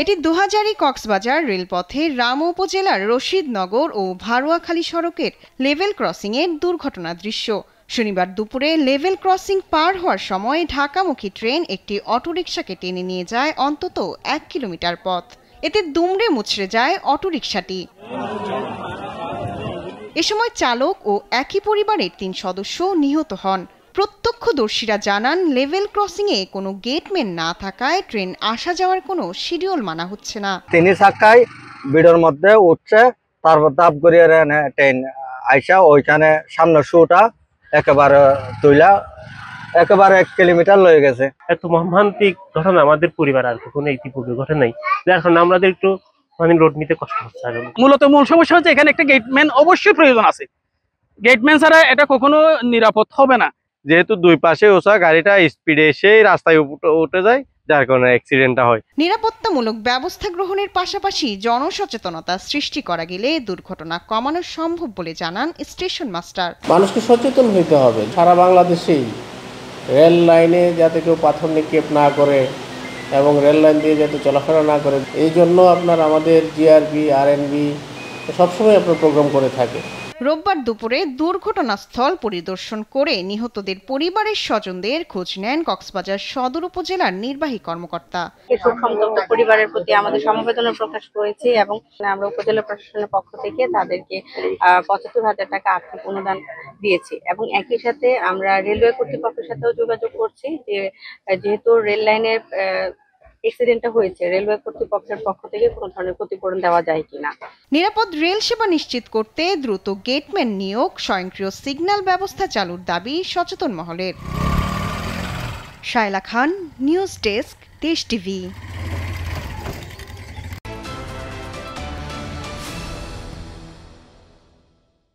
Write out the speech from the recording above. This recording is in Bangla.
এটি ২০০০ কক্সবাজার রেলপথে রাম উপজেলার রশিদনগর ও ভারুয়াখালী সড়কের লেভেল ক্রসিং এর দুর্ঘটনা দৃশ্য। শনিবার দুপুরে লেভেল ক্রসিং পার হওয়ার সময় ঢাকামুখী ট্রেন একটি অটোরিকশাকে টেনে নিয়ে যায় অন্তত ১ কিলোমিটার পথ। এতে দুমড়ে মুচড়ে যায় অটোরিকশাটি। এ সময় চালক ও একই পরিবারের ৩ সদস্য নিহত হন। প্রত্যক্ষদর্শীরা জানান, লেভেল ক্রসিং এ কোনো গেটম্যান না থাকায় ট্রেন আসা যাওয়ার কোনো শিডিউল মানা হচ্ছে না। ৩ চাকায় ভিড়ের মধ্যে উঠছে, তারপর দাপ করিয়ে ট্রেন আইসা ওইখানে সামনে শুটা একেবারে তুইলা একেবারে ১ কিলোমিটার লয়ে গেছে। এত মর্মান্তিক ঘটনা আমাদের পরিবার আর কখনো ইতিপূর্বে ঘটে নাই, যার কারণে আমাদের একটু রোড নিতে কষ্ট হচ্ছে। মূলত মূল সমস্যা হচ্ছে এখানে একটা গেটম্যান অবশ্যই প্রয়োজন আছে। গেটম্যান ছাড়া এটা কখনো নিরাপদ হবে না। যেহেতু দুই পাশে ওসা গাড়িটা স্পিডে এসে রাস্তায় উঠে যায়, যার কারণে অ্যাক্সিডেন্টটা হয়। নিরাপত্তামূলক ব্যবস্থা গ্রহণের পাশাপাশি জনসচেতনতা সৃষ্টি করা গেলে দুর্ঘটনা কমানো সম্ভব বলে জানান স্টেশন মাস্টার। মানুষকে সচেতন হতে হবে। সারা বাংলাদেশেই রেল লাইনে যাতে কেউ পাথর নিক্ষেপ না করে এবং রেল লাইন দিয়ে যাতে চলাফেরা না করে, এই জন্য আপনার আমাদের জিআরবি আরএনবি সবসময় আপনার প্রোগ্রাম করে থাকে। রোববার দুপুরে দুর্ঘটনাস্থল পরিদর্শন করে নিহতদের পরিবারের স্বজনদের খোঁজ নেন কক্সবাজার সদর উপজেলার নির্বাহী কর্মকর্তা। শোকসন্তপ্ত পরিবারের প্রতি আমাদের সমবেদনা প্রকাশ করেছি এবং আমরা উপজেলা প্রশাসনের পক্ষ থেকে তাদেরকে ৭৫,০০০ টাকা আর্থিক অনুদান দিয়েছি এবং একই সাথে আমরা রেলওয়ে কর্তৃপক্ষের সাথেও যোগাযোগ করছি যে যেহেতু রেল লাইনের অ্যাক্সিডেন্টটা হয়েছে, রেলওয়ে কর্তৃপক্ষের পক্ষ থেকে কোনো ধরনের ক্ষতিপূরণ দেওয়া যায় কিনা। নিরাপদ রেল সেবা নিশ্চিত করতে দ্রুত গেটম্যান নিয়োগ, স্বয়ংক্রিয় সিগন্যাল ব্যবস্থা চালুর দাবি সচেতন মহলের। শায়লা খান, নিউজ ডেস্ক, দেশ টিভি।